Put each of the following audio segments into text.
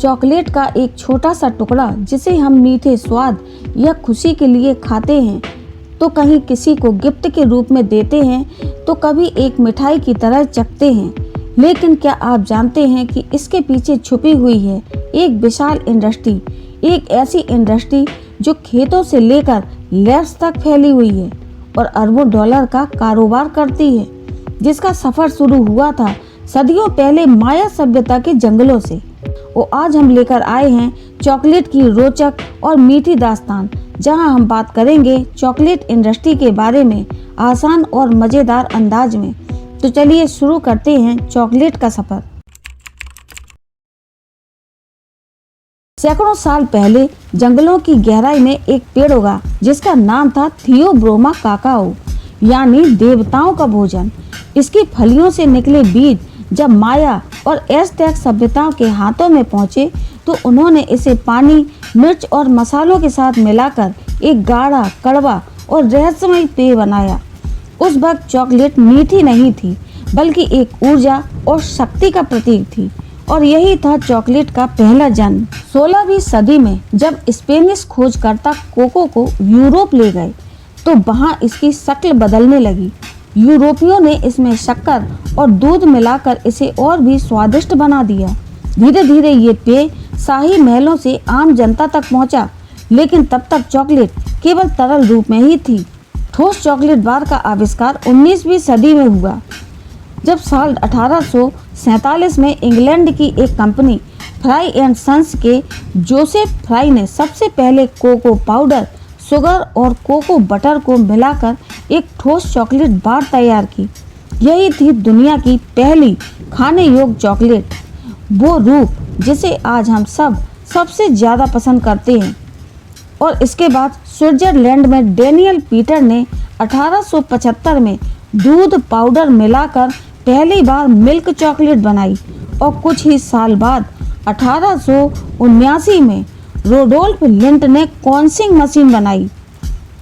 Chocolate का एक छोटा सा टुकड़ा जिसे हम मीठे स्वाद या खुशी के लिए खाते हैं, तो कहीं किसी को गिफ्ट के रूप में देते हैं, तो कभी एक मिठाई की तरह चखते हैं। लेकिन क्या आप जानते हैं कि इसके पीछे छुपी हुई है एक विशाल इंडस्ट्री, एक ऐसी इंडस्ट्री जो खेतों से लेकर लैब्स तक फैली हुई है और अरबों डॉलर का कारोबार करती है, जिसका सफर शुरू हुआ था सदियों पहले माया सभ्यता के जंगलों से। और आज हम लेकर आए हैं चॉकलेट की रोचक और मीठी दास्तान, जहां हम बात करेंगे चॉकलेट इंडस्ट्री के बारे में आसान और मजेदार अंदाज में। तो चलिए शुरू करते हैं चॉकलेट का सफर। सैकड़ों साल पहले जंगलों की गहराई में एक पेड़ उगा जिसका नाम था थियोब्रोमा काकाओ, यानी देवताओं का भोजन। इसकी फलियों से निकले बीज जब माया और एज़टेक सभ्यताओं के हाथों में पहुंचे, तो उन्होंने इसे पानी, मिर्च और मसालों के साथ मिलाकर एक गाढ़ा, कड़वा और रहस्यमय पेय बनाया। उस वक्त चॉकलेट मीठी नहीं थी, बल्कि एक ऊर्जा और शक्ति का प्रतीक थी, और यही था चॉकलेट का पहला जन्म। 16वीं सदी में जब स्पेनिश खोजकर्ता कोको को यूरोप ले गए, तो वहाँ इसकी शक्ल बदलने लगी। यूरोपियों ने इसमें शक्कर और दूध मिलाकर इसे और भी स्वादिष्ट बना दिया। धीरे धीरे ये पेय शाही महलों से आम जनता तक पहुंचा, लेकिन तब तक चॉकलेट केवल तरल रूप में ही थी। ठोस चॉकलेट बार का आविष्कार 19वीं सदी में हुआ, जब साल 1847 में इंग्लैंड की एक कंपनी फ्राई एंड सन्स के जोसेफ फ्राई ने सबसे पहले कोको पाउडर, शुगर और कोको बटर को मिलाकर एक ठोस चॉकलेट बार तैयार की। यही थी दुनिया की पहली खाने योग्य चॉकलेट, वो रूप जिसे आज हम सबसे ज़्यादा पसंद करते हैं। और इसके बाद स्विट्जरलैंड में डेनियल पीटर ने 1875 में दूध पाउडर मिलाकर पहली बार मिल्क चॉकलेट बनाई, और कुछ ही साल बाद 1879 में रोडोल्फ लिंट ने कॉन्सिंग मशीन बनाई,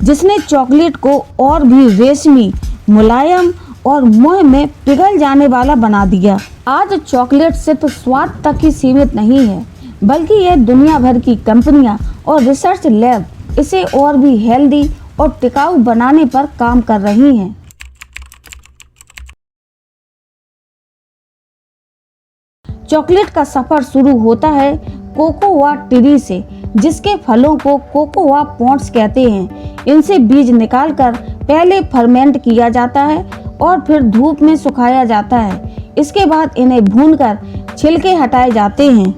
जिसने चॉकलेट को और भी रेशमी, मुलायम और मुंह में पिघल जाने वाला बना दिया। आज चॉकलेट सिर्फ स्वाद तक ही सीमित नहीं है, बल्कि यह दुनिया भर की कंपनियां और रिसर्च लैब इसे और भी हेल्दी और टिकाऊ बनाने पर काम कर रही हैं। चॉकलेट का सफर शुरू होता है कोकोआ ट्री से, जिसके फलों को कोकोआ पॉट्स कहते हैं। इनसे बीज निकालकर पहले फर्मेंट किया जाता है और फिर धूप में सुखाया जाता है। इसके बाद इन्हें भूनकर छिलके हटाए जाते हैं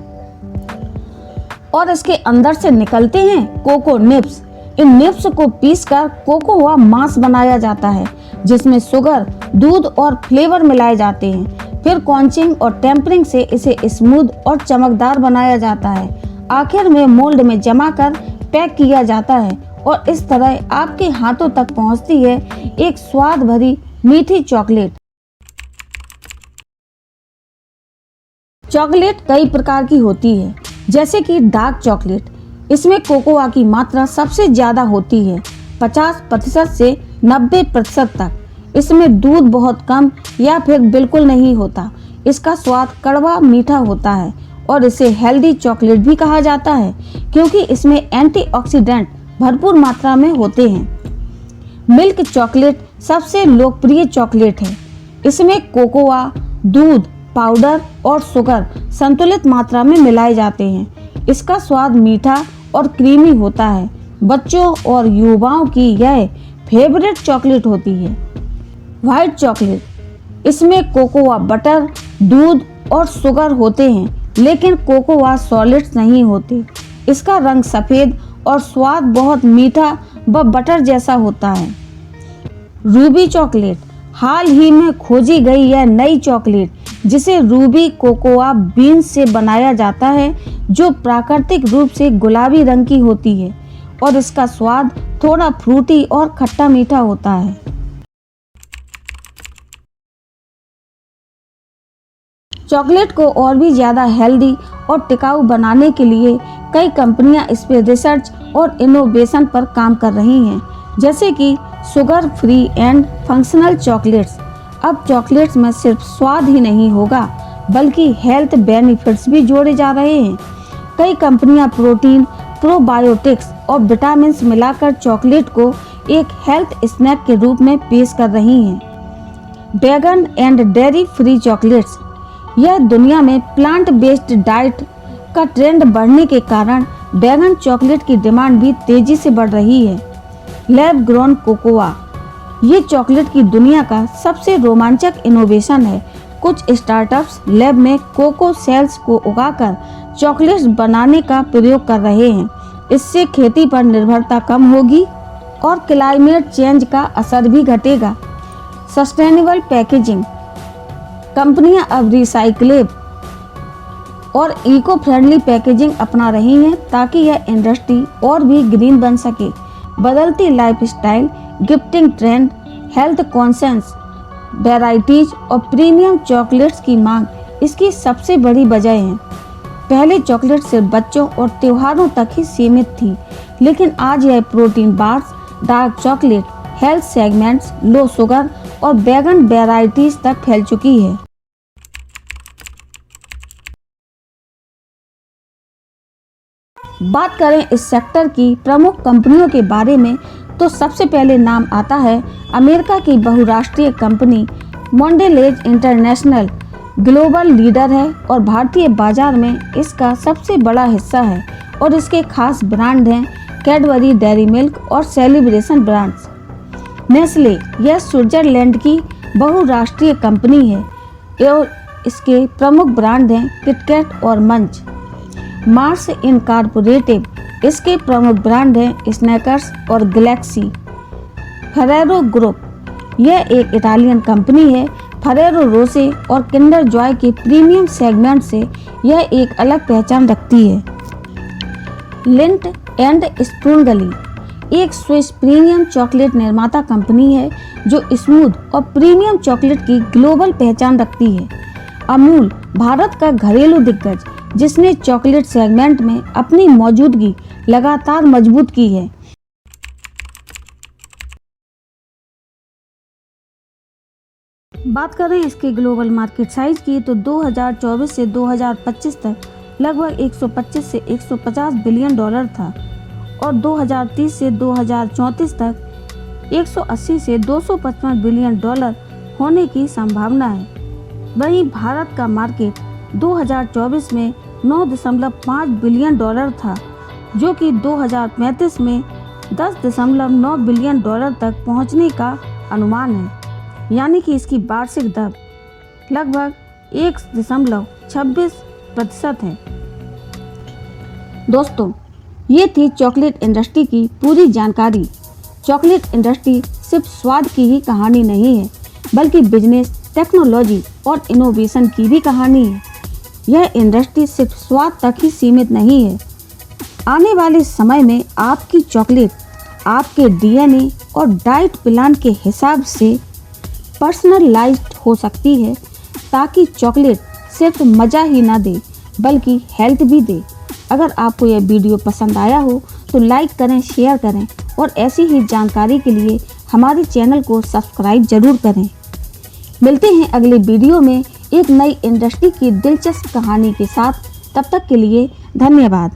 और इसके अंदर से निकलते हैं कोको निप्स। इन निप्स को पीसकर कोकोआ मास बनाया जाता है, जिसमें शुगर, दूध और फ्लेवर मिलाए जाते हैं। फिर कॉन्चिंग और टेम्परिंग से इसे स्मूथ और चमकदार बनाया जाता है। आखिर में मोल्ड में जमा कर पैक किया जाता है, और इस तरह आपके हाथों तक पहुंचती है एक स्वाद भरी मीठी चॉकलेट। चॉकलेट कई प्रकार की होती है, जैसे कि डार्क चॉकलेट। इसमें कोकोआ की मात्रा सबसे ज्यादा होती है, 50% से 90% तक। इसमें दूध बहुत कम या फिर बिल्कुल नहीं होता। इसका स्वाद कड़वा मीठा होता है, और इसे हेल्दी चॉकलेट भी कहा जाता है, क्योंकि इसमें एंटीऑक्सीडेंट भरपूर मात्रा में होते हैं। मिल्क चॉकलेट सबसे लोकप्रिय चॉकलेट है। इसमें कोकोआ, दूध, पाउडर और शुगर संतुलित मात्रा में मिलाए जाते हैं। इसका स्वाद मीठा और क्रीमी होता है। बच्चों और युवाओं की यह फेवरेट चॉकलेट होती है। व्हाइट चॉकलेट, इसमें कोकोआ बटर, दूध और शुगर होते हैं, लेकिन कोकोआ सॉलिड्स नहीं होते। इसका रंग सफ़ेद और स्वाद बहुत मीठा व बटर जैसा होता है। रूबी चॉकलेट, हाल ही में खोजी गई यह नई चॉकलेट, जिसे रूबी कोकोआ बीन्स से बनाया जाता है, जो प्राकृतिक रूप से गुलाबी रंग की होती है, और इसका स्वाद थोड़ा फ्रूटी और खट्टा मीठा होता है। चॉकलेट को और भी ज़्यादा हेल्दी और टिकाऊ बनाने के लिए कई कंपनियां इस पर रिसर्च और इनोवेशन पर काम कर रही हैं, जैसे कि sugar free and functional chocolates. अब चॉकलेट्स में सिर्फ स्वाद ही नहीं होगा, बल्कि हेल्थ बेनिफिट्स भी जोड़े जा रहे हैं। कई कंपनियां प्रोटीन, प्रोबायोटिक्स और विटामिन मिलाकर चॉकलेट को एक हेल्थ स्नैक के रूप में पेश कर रही हैं। Vegan and dairy free chocolates. यह दुनिया में प्लांट बेस्ड डाइट का ट्रेंड बढ़ने के कारण वेगन चॉकलेट की डिमांड भी तेजी से बढ़ रही है। Lab grown cocoa. ये चॉकलेट की दुनिया का सबसे रोमांचक इनोवेशन है। कुछ स्टार्टअप्स लैब में कोको सेल्स को उगाकर चॉकलेट्स बनाने का प्रयोग कर रहे हैं। इससे खेती पर निर्भरता कम होगी और क्लाइमेट चेंज का असर भी घटेगा। Sustainable packaging. कंपनियां अब रिसाइक्लेबल और इको फ्रेंडली पैकेजिंग अपना रही हैं ताकि यह इंडस्ट्री और भी ग्रीन बन सके। बदलती lifestyle, gifting trend, health conscious, varieties और प्रीमियम चॉकलेट्स की मांग इसकी सबसे बड़ी वजह है। पहले चॉकलेट सिर्फ बच्चों और त्योहारों तक ही सीमित थी, लेकिन आज यह protein bars, dark chocolate, health segments, low sugar और वेगन वैराइटीज तक फैल चुकी है। बात करें इस सेक्टर की प्रमुख कंपनियों के बारे में तो सबसे पहले नाम आता है अमेरिका की बहुराष्ट्रीय company Mondelez international. Global leader है और भारतीय बाजार में इसका सबसे बड़ा हिस्सा है और इसके खास ब्रांड हैं कैडबरी डेयरी मिल्क और सेलिब्रेशन ब्रांड्स। नेस्ले, यह स्विट्जरलैंड की बहुराष्ट्रीय कंपनी है और इसके प्रमुख ब्रांड हैं किटकैट और मंच। मार्स इनकॉर्पोरेटेड, इसके प्रमुख ब्रांड हैं स्नैकर्स और गैलेक्सी। फेरेरो ग्रुप, यह एक इटालियन कंपनी है। फेरेरो रोसे और किंडर जॉय के प्रीमियम सेगमेंट से यह एक अलग पहचान रखती है। लिंट एंड स्प्रूंगली, एक स्विस प्रीमियम चॉकलेट निर्माता कंपनी है जो स्मूथ और प्रीमियम चॉकलेट की ग्लोबल पहचान रखती है। अमूल, भारत का घरेलू दिग्गज जिसने चॉकलेट सेगमेंट में अपनी मौजूदगी लगातार मजबूत की है। बात करें इसके ग्लोबल मार्केट साइज की तो 2024 से 2025 तक लगभग 125 से 150 बिलियन डॉलर था और 2030 से 2034 तक 180 से 255 बिलियन डॉलर होने की संभावना है। वहीं भारत का मार्केट 2024 में 9.5 बिलियन डॉलर था, जो कि 2035 में 10.9 बिलियन डॉलर तक पहुंचने का अनुमान है, यानी कि इसकी वार्षिक दर लगभग 1.26% है। दोस्तों, ये थी चॉकलेट इंडस्ट्री की पूरी जानकारी। चॉकलेट इंडस्ट्री सिर्फ स्वाद की ही कहानी नहीं है, बल्कि बिजनेस, टेक्नोलॉजी और इनोवेशन की भी कहानी है। यह इंडस्ट्री सिर्फ स्वाद तक ही सीमित नहीं है। आने वाले समय में आपकी चॉकलेट आपके डीएनए और डाइट प्लान के हिसाब से पर्सनलाइज्ड हो सकती है, ताकि चॉकलेट सिर्फ मज़ा ही ना दे बल्कि हेल्थ भी दे। अगर आपको यह वीडियो पसंद आया हो तो लाइक करें, शेयर करें और ऐसी ही जानकारी के लिए हमारे चैनल को सब्सक्राइब जरूर करें। मिलते हैं अगले वीडियो में एक नई इंडस्ट्री की दिलचस्प कहानी के साथ। तब तक के लिए धन्यवाद।